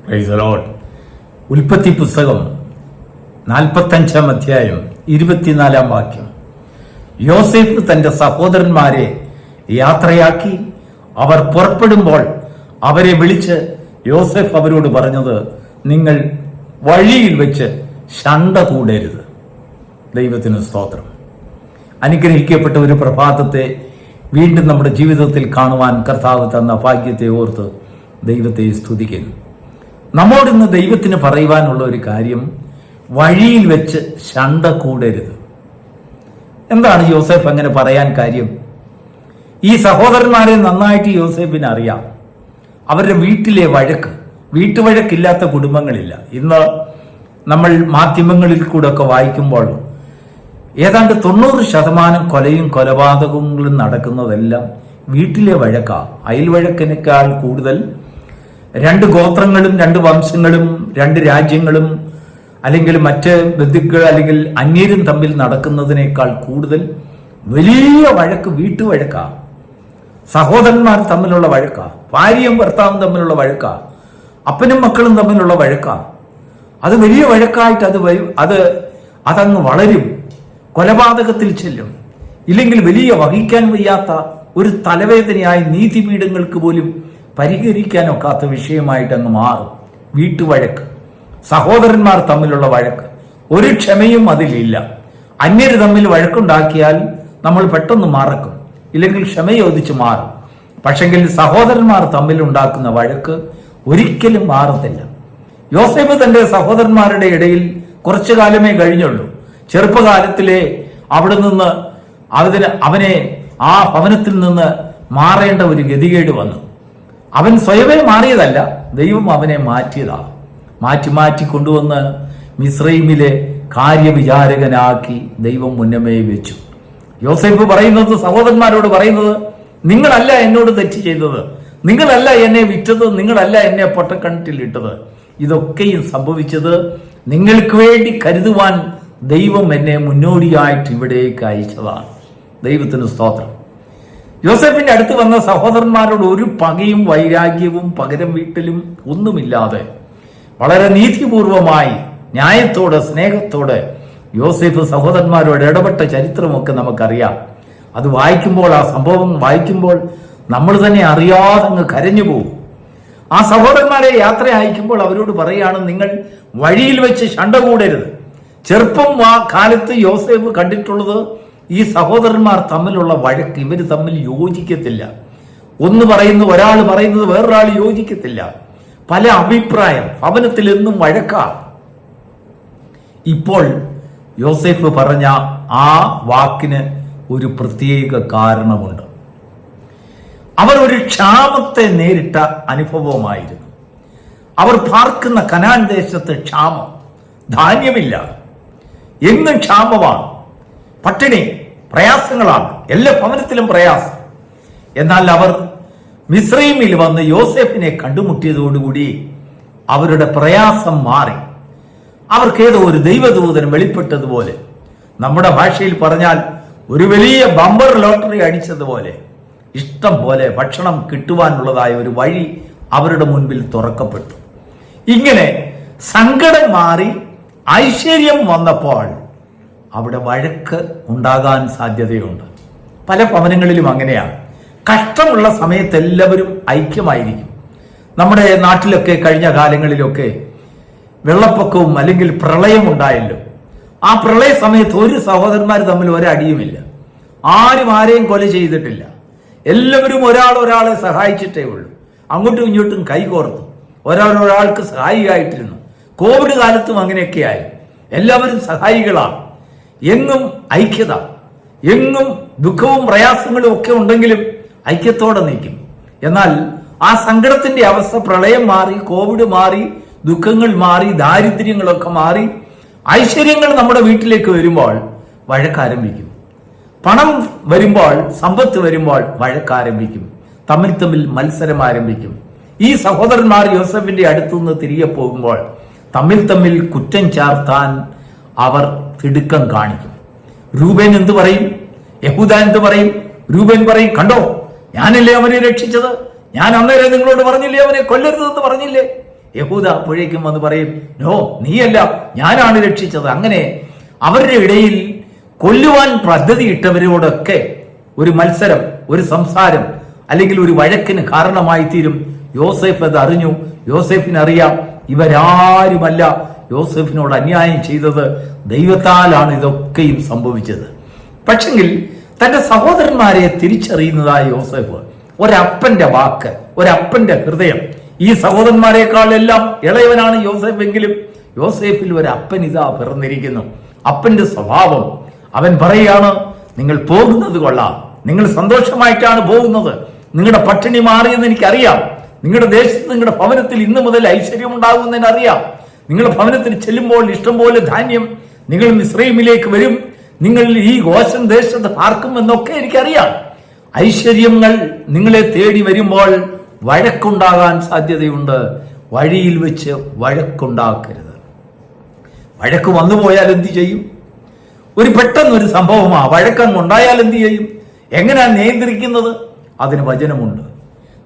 Praise the Lord. ഉൽപ്പത്തി പുസ്തകം 45-ാം അധ്യായം 24-ാം വാക്യം. യോസേഫ് തന്റെ സഹോദരന്മാരെ യാത്രയാക്കി അവർ പുറപ്പെടുമ്പോൾ അവരെ വിളിച്ച് യോസേഫ് അവരോട് പറഞ്ഞത്, നിങ്ങൾ വഴിയിൽ വെച്ച് ശണ്ട കൂടരുത്. ദൈവത്തിന് സ്തോത്രം. അനുഗ്രഹിക്കപ്പെട്ട ഒരു പ്രഭാതത്തെ വീണ്ടും നമ്മുടെ ജീവിതത്തിൽ കാണുവാൻ കർത്താവ് തന്ന ഭാഗ്യത്തെ ഓർത്ത് ദൈവത്തെ സ്തുതിക്കുന്നു. നമ്മോടിന്ന് ദൈവത്തിന് പറയുവാനുള്ള ഒരു കാര്യം, വഴിയിൽ വെച്ച് ശണ്ട കൂടരുത്. എന്താണ് യോസേഫ് അങ്ങനെ പറയാൻ കാര്യം? ഈ സഹോദരന്മാരെ നന്നായിട്ട് യോസേഫിന് അറിയാം. അവരുടെ വീട്ടിലെ വീട്ടുവഴക്കില്ലാത്ത കുടുംബങ്ങളില്ല. ഇന്ന് നമ്മൾ മാധ്യമങ്ങളിൽ കൂടെ ഒക്കെ വായിക്കുമ്പോൾ ഏതാണ്ട് 90% കൊലയും കൊലപാതകങ്ങളും നടക്കുന്നതെല്ലാം വീട്ടിലെ വഴക്കാണ്. അയൽവഴക്കിനേക്കാൾ കൂടുതൽ 2 ഗോത്രങ്ങളും 2 വംശങ്ങളും 2 രാജ്യങ്ങളും അല്ലെങ്കിൽ മറ്റ് ബന്ധുക്കൾ അല്ലെങ്കിൽ അന്യരും തമ്മിൽ നടക്കുന്നതിനേക്കാൾ കൂടുതൽ വലിയ വഴക്ക് വീട്ടുവഴക്കാണ്. സഹോദരന്മാർ തമ്മിലുള്ള വഴക്കാണ്, ഭാര്യയും ഭർത്താവും തമ്മിലുള്ള വഴക്കാണ്, അപ്പനും മക്കളും തമ്മിലുള്ള വഴക്കാണ്. അത് വലിയ വഴക്കായിട്ട് അതങ്ങ് വളരും, കൊലപാതകത്തിൽ ചെല്ലും. ഇല്ലെങ്കിൽ വലിയ വഹിക്കാൻ വയ്യാത്ത ഒരു തലവേദനയായി നീതിപീഠങ്ങൾക്ക് പോലും പരിഹരിക്കാനൊക്കാത്ത വിഷയമായിട്ട് അങ്ങ് മാറും. വീട്ടുവഴക്ക്, സഹോദരന്മാർ തമ്മിലുള്ള വഴക്ക്, ഒരു ക്ഷമയും അതിലില്ല. അന്യര് തമ്മിൽ വഴക്കുണ്ടാക്കിയാൽ നമ്മൾ പെട്ടെന്ന് മറക്കും, ഇല്ലെങ്കിൽ ക്ഷമ ചോദിച്ച് മാറും. പക്ഷെങ്കിൽ സഹോദരന്മാർ തമ്മിൽ ഉണ്ടാക്കുന്ന വഴക്ക് ഒരിക്കലും മാറത്തില്ല. യോസേഫ് തന്റെ സഹോദരന്മാരുടെ ഇടയിൽ കുറച്ചു കാലമേ കഴിഞ്ഞുള്ളൂ. ചെറുപ്പകാലത്തിലെ അവിടെ നിന്ന് അവനെ ആ ഭവനത്തിൽ നിന്ന് മാറേണ്ട ഒരു ഗതികേട് വന്നു. അവൻ സ്വയമേ മാറിയതല്ല, ദൈവം അവനെ മാറ്റിയതാണ്. മാറ്റി കൊണ്ടുവന്ന് മിസ്രൈമിലെ കാര്യവിചാരകനാക്കി ദൈവം മുന്നമേ വെച്ചു. യോസേഫ് പറയുന്നത്, സഹോദരന്മാരോട് പറയുന്നത്, നിങ്ങളല്ല എന്നോട് തെറ്റ് ചെയ്തത്, നിങ്ങളല്ല എന്നെ വിറ്റത്, നിങ്ങളല്ല എന്നെ പൊട്ടക്കണറ്റിലിട്ടത്. ഇതൊക്കെയും സംഭവിച്ചത് നിങ്ങൾക്ക് വേണ്ടി കരുതുവാൻ ദൈവം എന്നെ മുന്നോടിയായിട്ട് ഇവിടേക്ക് അയച്ചതാണ്. ദൈവത്തിന് സ്തോത്രം. യോസേഫിന്റെ അടുത്ത് വന്ന സഹോദരന്മാരോട് ഒരു പകയും വൈരാഗ്യവും പകരം വീട്ടലും ഒന്നുമില്ലാതെ വളരെ നീതിപൂർവമായി ന്യായത്തോടെ സ്നേഹത്തോടെ യോസേഫ് സഹോദരന്മാരോട് ഇടപെട്ട ചരിത്രമൊക്കെ നമുക്കറിയാം. അത് വായിക്കുമ്പോൾ, ആ സംഭവം വായിക്കുമ്പോൾ നമ്മൾ തന്നെ അറിയാതെ അങ്ങ് കരഞ്ഞു പോകും. ആ സഹോദരന്മാരെ യാത്ര അയക്കുമ്പോൾ അവരോട് പറയുകയാണ്, നിങ്ങൾ വഴിയിൽ വെച്ച് ശണ്ട കൂടരുത്. ചെറുപ്പം കാലത്ത് യോസേഫ് കണ്ടിട്ടുള്ളത് ഈ സഹോദരന്മാർ തമ്മിലുള്ള വഴക്ക്, ഇവർ തമ്മിൽ യോജിക്കത്തില്ല. ഒരാൾ പറയുന്നത് വേറൊരാൾ യോജിക്കത്തില്ല. പല അഭിപ്രായം, ഭവനത്തിൽ എന്നും വഴക്കാണ്. ഇപ്പോൾ യോസേഫ് പറഞ്ഞ ആ വാക്കിന് ഒരു പ്രത്യേക കാരണമുണ്ട്. അവർ ഒരു ക്ഷാമത്തെ നേരിട്ട അനുഭവമായിരുന്നു. അവർ പാർക്കുന്ന കനാൻ ദേശത്ത് ക്ഷാമം, ധാന്യമില്ല, എങ്ങും ക്ഷാമമാണ്, പട്ടിണി, പ്രയാസങ്ങളാണ്, എല്ലാ ഭവനത്തിലും പ്രയാസം. എന്നാൽ അവർ മിസ്രൈമിൽ വന്ന് യോസേഫിനെ കണ്ടുമുട്ടിയതോടുകൂടി അവരുടെ പ്രയാസം മാറി. അവർക്കേതോ ഒരു ദൈവദൂതൻ വെളിപ്പെട്ടതുപോലെ, നമ്മുടെ ഭാഷയിൽ പറഞ്ഞാൽ ഒരു വലിയ ബമ്പർ ലോട്ടറി അടിച്ചതുപോലെ, ഇഷ്ടം പോലെ ഭക്ഷണം കിട്ടുവാനുള്ളതായ ഒരു വഴി അവരുടെ മുൻപിൽ തുറക്കപ്പെട്ടു. ഇങ്ങനെ സങ്കടം മാറി ഐശ്വര്യം വന്നപ്പോൾ അവിടെ വഴക്ക് ഉണ്ടാകാൻ സാധ്യതയുണ്ട്. പല ഭവനങ്ങളിലും അങ്ങനെയാണ്. കഷ്ടമുള്ള സമയത്ത് എല്ലാവരും ഐക്യമായിരിക്കും. നമ്മുടെ നാട്ടിലൊക്കെ കഴിഞ്ഞ കാലങ്ങളിലൊക്കെ വെള്ളപ്പൊക്കവും അല്ലെങ്കിൽ പ്രളയം ഉണ്ടായല്ലോ. ആ പ്രളയ സമയത്ത് ഒരു സഹോദരന്മാർ തമ്മിൽ ഒരടിയുമില്ല, ആരും ആരെയും കൊല ചെയ്തിട്ടില്ല. എല്ലാവരും ഒരാളെ സഹായിച്ചിട്ടേ ഉള്ളൂ. അങ്ങോട്ടും ഇങ്ങോട്ടും കൈകോർത്തു, ഒരാൾക്ക് സഹായിയായിട്ടിരുന്നു. കോവിഡ് കാലത്തും അങ്ങനെയൊക്കെയായി. എല്ലാവരും സഹായികളാണ്. എങ്ങും ഐക്യത, എങ്ങും ദുഃഖവും പ്രയാസങ്ങളും ഒക്കെ ഉണ്ടെങ്കിലും ഐക്യത്തോടെ നിൽക്കും. എന്നാൽ ആ സങ്കടത്തിന്റെ അവസ്ഥ, പ്രളയം മാറി, കോവിഡ് മാറി, ദുഃഖങ്ങൾ മാറി, ദാരിദ്ര്യങ്ങളൊക്കെ മാറി, ഐശ്വര്യങ്ങൾ നമ്മുടെ വീട്ടിലേക്ക് വരുമ്പോൾ വഴക്കാരംഭിക്കും. പണം വരുമ്പോൾ, സമ്പത്ത് വരുമ്പോൾ വഴക്കാരംഭിക്കും. തമ്മിൽ മത്സരം ആരംഭിക്കും. ഈ സഹോദരന്മാർ യോസേഫിന്റെ അടുത്തുനിന്ന് തിരികെ പോകുമ്പോൾ തമ്മിൽ കുറ്റം ചാർത്താൻ അവർ തിടുക്കം കാണിക്കും. രൂബേൻ എന്ത് പറയും? യഹൂദ എന്ത് പറയും? രൂബേൻ പറയും, കണ്ടോ, ഞാനല്ലേ അവനെ രക്ഷിച്ചത്, ഞാൻ അന്നേരം നിങ്ങളോട് പറഞ്ഞില്ലേ അവനെ കൊല്ലരുതെന്ന് പറഞ്ഞില്ലേ? യഹൂദ അപ്പോഴേക്കും വന്ന് പറയും, നോ, നീയല്ല, ഞാനാണ് രക്ഷിച്ചത്. അങ്ങനെ അവരുടെ ഇടയിൽ കൊല്ലുവാൻ പദ്ധതിയിട്ടവരോടൊക്കെ ഒരു മത്സരം, ഒരു സംസാരം, അല്ലെങ്കിൽ ഒരു വഴക്കിന് കാരണമായി തീരും. യോസേഫ് അത് അറിഞ്ഞു. യോസേഫിനറിയാം ഇവരാരുമല്ല യോസേഫിനോട് അന്യായം ചെയ്തത്, ദൈവത്താലാണ് ഇതൊക്കെയും സംഭവിച്ചത്. പക്ഷെങ്കിൽ തന്റെ സഹോദരന്മാരെ തിരിച്ചറിയുന്നതായ യോസേഫ്, ഒരപ്പന്റെ വാക്ക്, ഒരപ്പന്റെ ഹൃദയം. ഈ സഹോദരന്മാരെക്കാൾ എല്ലാം ഇളയവനാണ് യോസേഫ് എങ്കിലും യോസേഫിൽ ഒരു അപ്പൻ ഇതാ പിറന്നിരിക്കുന്നു. അപ്പന്റെ സ്വഭാവം. അവൻ പറയുകയാണ്, നിങ്ങൾ പോകുന്നത് കൊള്ളാം, നിങ്ങൾ സന്തോഷമായിട്ടാണ് പോകുന്നത്, നിങ്ങളുടെ പട്ടിണി മാറിയെന്ന് എനിക്കറിയാം, നിങ്ങളുടെ ദേശത്ത്, നിങ്ങളുടെ ഭവനത്തിൽ ഇന്നു മുതൽ ഐശ്വര്യം ഉണ്ടാകുമെന്ന് എനിക്കറിയാം, നിങ്ങളുടെ ഭവനത്തിൽ ചെല്ലുമ്പോൾ ഇഷ്ടംപോലെ ധാന്യം, നിങ്ങൾ മിസ്രൈമിലേക്ക് വരും, നിങ്ങൾ ഈ ഗോശൻ ദേശത്ത് പാർക്കും എന്നൊക്കെ എനിക്കറിയാം. ഐശ്വര്യങ്ങൾ നിങ്ങളെ തേടി വരുമ്പോൾ വഴക്കുണ്ടാകാൻ സാധ്യതയുണ്ട്. വഴിയിൽ വെച്ച് വഴക്കുണ്ടാക്കരുത്. വഴക്ക് വന്നു പോയാൽ എന്ത് ചെയ്യും? ഒരു പെട്ടെന്നൊരു സംഭവമാ, വഴക്കങ്ങുണ്ടായാൽ എന്ത് ചെയ്യും? എങ്ങനെയാണ് നിയന്ത്രിക്കുന്നത്? അതിന് വചനമുണ്ട്.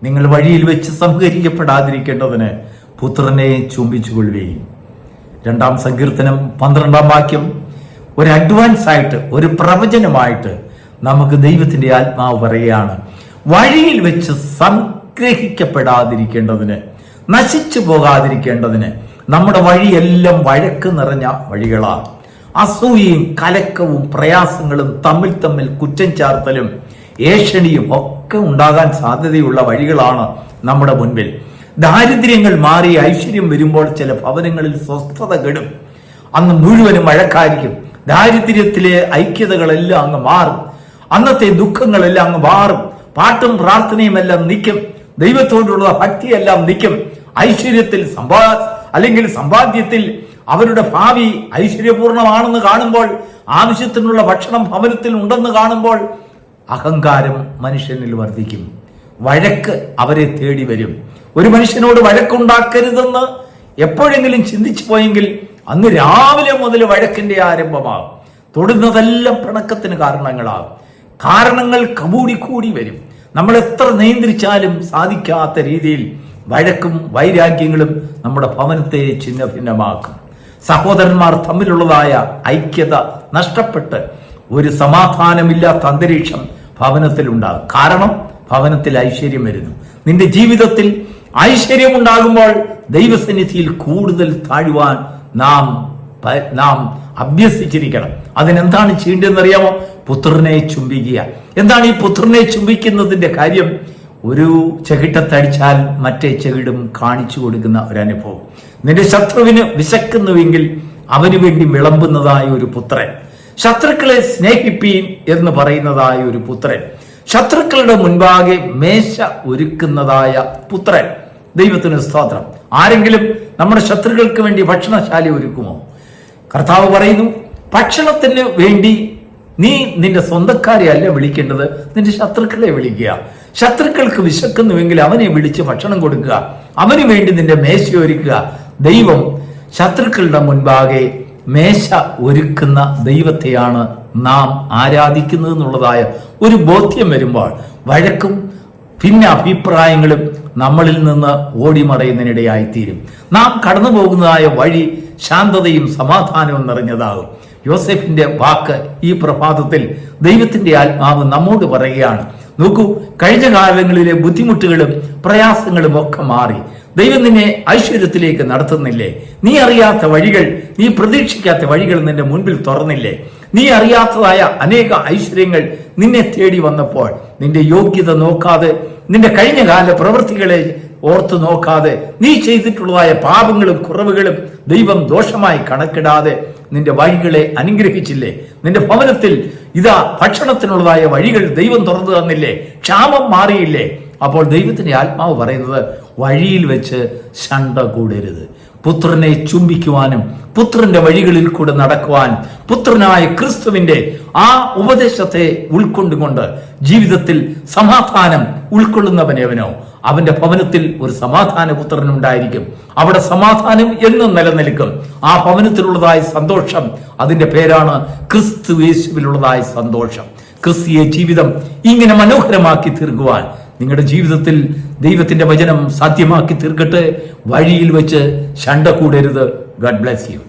നിങ്ങൾ വഴിയിൽ വെച്ച് സംഹരിക്കപ്പെടാതിരിക്കേണ്ടതിന് പുത്രനെ ചുംബിച്ചുകൊള്ളുകയും. 2-ാം സങ്കീർത്തനം 12-ാം വാക്യം ഒരു അഡ്വാൻസ് ആയിട്ട്, ഒരു പ്രവചനമായിട്ട് നമുക്ക് ദൈവത്തിന്റെ ആത്മാവ് പറയുകയാണ്, വഴിയിൽ വെച്ച് സംഗ്രഹിക്കപ്പെടാതിരിക്കേണ്ടതിന്, നശിച്ചു പോകാതിരിക്കേണ്ടതിന്. നമ്മുടെ വഴിയെല്ലാം വഴക്ക് നിറഞ്ഞ വഴികളാണ്. അസൂയയും കലക്കവും പ്രയാസങ്ങളും തമ്മിൽ തമ്മിൽ കുറ്റം ചാർത്തലും ഏഷണിയും ഒക്കെ ഉണ്ടാകാൻ സാധ്യതയുള്ള വഴികളാണ് നമ്മുടെ മുൻപിൽ. ദാരിദ്ര്യങ്ങൾ മാറി ഐശ്വര്യം വരുമ്പോൾ ചില ഭവനങ്ങളിൽ സ്വസ്ഥത കെടും. അന്ന് മുഴുവനും വഴക്കായിരിക്കും. ദാരിദ്ര്യത്തിലെ ഐക്യതകളെല്ലാം അങ്ങ് മാറും. അന്നത്തെ ദുഃഖങ്ങളെല്ലാം അങ്ങ് മാറും. പാട്ടും പ്രാർത്ഥനയും എല്ലാം നിൽക്കും. ദൈവത്തോടുള്ള ഭക്തിയെല്ലാം നിൽക്കും. ഐശ്വര്യത്തിൽ അല്ലെങ്കിൽ സമ്പാദ്യത്തിൽ അവരുടെ ഭാവി ഐശ്വര്യപൂർണമാണെന്ന് കാണുമ്പോൾ, ആവശ്യത്തിനുള്ള ഭക്ഷണം ഭവനത്തിൽ ഉണ്ടെന്ന് കാണുമ്പോൾ അഹങ്കാരം മനുഷ്യനിൽ വർദ്ധിക്കും. വഴക്ക് അവരെ തേടി വരും. ഒരു മനുഷ്യനോട് വഴക്കുണ്ടാക്കരുതെന്ന് എപ്പോഴെങ്കിലും ചിന്തിച്ചു പോയെങ്കിൽ അന്ന് രാവിലെ മുതൽ വഴക്കിന്റെ ആരംഭമാകും. തൊടുന്നതെല്ലാം പിണക്കത്തിന് കാരണങ്ങളാകും. കാരണങ്ങൾ കൂടി വരും. നമ്മൾ എത്ര നിയന്ത്രിച്ചാലും സാധിക്കാത്ത രീതിയിൽ വഴക്കും വൈരാഗ്യങ്ങളും നമ്മുടെ ഭവനത്തെ ഛിന്ന ഭിന്നമാക്കും. സഹോദരന്മാർ തമ്മിലുള്ളതായ ഐക്യത നഷ്ടപ്പെട്ട് ഒരു സമാധാനമില്ലാത്ത അന്തരീക്ഷം ഭവനത്തിൽ ഉണ്ടാകും. കാരണം ഭവനത്തിൽ ഐശ്വര്യം വരുന്നു. നിന്റെ ജീവിതത്തിൽ ഐശ്വര്യം ഉണ്ടാകുമ്പോൾ ദൈവസന്നിധിയിൽ കൂടുതൽ താഴുവാൻ നാം അഭ്യസിച്ചിരിക്കണം. അതിനെന്താണ് ചെയ്യേണ്ടതെന്നറിയാമോ? പുത്രനെ ചുംബിക്കുക. എന്താണ് ഈ പുത്രനെ ചുംബിക്കുന്നതിന്റെ കാര്യം? ഒരു ചെകിട്ടത്തടിച്ചാൽ മറ്റേ ചെകിടും കാണിച്ചു കൊടുക്കുന്ന ഒരു അനുഭവം. നിന്റെ ശത്രുവിന് വിശക്കുന്നുവെങ്കിൽ അവന് വേണ്ടി വിളമ്പുന്നതായ ഒരു പുത്രൻ. ശത്രുക്കളെ സ്നേഹിപ്പീൻ എന്ന് പറയുന്നതായ ഒരു പുത്രൻ. ശത്രുക്കളുടെ മുൻപാകെ മേശ ഒരുക്കുന്നതായ പുത്രൻ. ദൈവത്തിന് സ്തോത്രം. ആരെങ്കിലും നമ്മുടെ ശത്രുക്കൾക്ക് വേണ്ടി ഭക്ഷണശാല ഒരുക്കുമോ? കർത്താവ് പറയുന്നു, ഭക്ഷണത്തിന് വേണ്ടി നീ നിന്റെ സ്വന്തക്കാരെ അല്ല വിളിക്കേണ്ടത്, നിന്റെ ശത്രുക്കളെ വിളിക്കുക. ശത്രുക്കൾക്ക് വിശക്കുന്നുവെങ്കിൽ അവനെ വിളിച്ച് ഭക്ഷണം കൊടുക്കുക. അവന് വേണ്ടി നിന്റെ മേശ ഒരുക്കുക. ദൈവം ശത്രുക്കളുടെ മുൻപാകെ മേശ ഒരുക്കുന്ന ദൈവത്തെയാണ് നാം ആരാധിക്കുന്നത് എന്നുള്ളതായ ഒരു ബോധ്യം വരുമ്പോൾ വഴക്കും പിന്നെ അഭിപ്രായങ്ങളും നമ്മളിൽ നിന്ന് ഓടിമറയുന്നതിനിടയായിത്തീരും. നാം കടന്നു പോകുന്നതായ വഴി ശാന്തതയും സമാധാനവും നിറഞ്ഞതാകും. യോസേഫിന്റെ വാക്ക് ഈ പ്രഭാതത്തിൽ ദൈവത്തിന്റെ ആത്മാവ് നമ്മോട് പറയുകയാണ്. നോക്കൂ, കഴിഞ്ഞ കാലങ്ങളിലെ ബുദ്ധിമുട്ടുകളും പ്രയാസങ്ങളും ഒക്കെ മാറി ദൈവം നിന്നെ ഐശ്വര്യത്തിലേക്ക് നടത്തുന്നില്ലേ? നീ അറിയാത്ത വഴികൾ, നീ പ്രതീക്ഷിക്കാത്ത വഴികൾ നിന്റെ മുൻപിൽ തുറന്നില്ലേ? നീ അറിയാത്തതായ അനേക ഐശ്വര്യങ്ങൾ നിന്നെ തേടി വന്നപ്പോൾ നിന്റെ യോഗ്യത നോക്കാതെ, നിന്റെ കഴിഞ്ഞ കാല പ്രവൃത്തികളെ ഓർത്തു നോക്കാതെ, നീ ചെയ്തിട്ടുള്ളതായ പാപങ്ങളും കുറവുകളും ദൈവം ദോഷമായി കണക്കിടാതെ നിന്റെ വഴികളെ അനുഗ്രഹിച്ചില്ലേ? നിന്റെ ഭവനത്തിൽ ഇതാ ഭക്ഷണത്തിനുള്ളതായ വഴികൾ ദൈവം തുറന്നു തന്നില്ലേ? ക്ഷാമം മാറിയില്ലേ? അപ്പോൾ ദൈവത്തിന്റെ ആത്മാവ് പറയുന്നത്, വഴിയിൽ വെച്ച് ശണ്ട കൂടരുത്. പുത്രനെ ചുംബിക്കുവാനും പുത്രന്റെ വഴികളിൽ കൂടെ നടക്കുവാനും പുത്രനായ ക്രിസ്തുവിന്റെ ആ ഉപദേശത്തെ ഉൾക്കൊണ്ടുകൊണ്ട് ജീവിതത്തിൽ സമാധാനം ഉൾക്കൊള്ളുന്നവനേവനോ അവന്റെ ഭവനത്തിൽ ഒരു സമാധാന പുത്രൻ ഉണ്ടായിരിക്കും. അവിടെ സമാധാനം എന്നും നിലനിൽക്കും. ആ ഭവനത്തിലുള്ളതായ സന്തോഷം, അതിന്റെ പേരാണ് ക്രിസ്തു യേശുവിലുള്ളതായ സന്തോഷം. ക്രിസ്തീയ ജീവിതം ഇങ്ങനെ മനോഹരമാക്കി തീർക്കുവാൻ നിങ്ങളുടെ ജീവിതത്തിൽ ദൈവത്തിന്റെ വചനം സാധ്യമാക്കി തീർക്കട്ടെ. വഴിയിൽ വെച്ച് ശണ്ട കൂടരുത്. God bless U.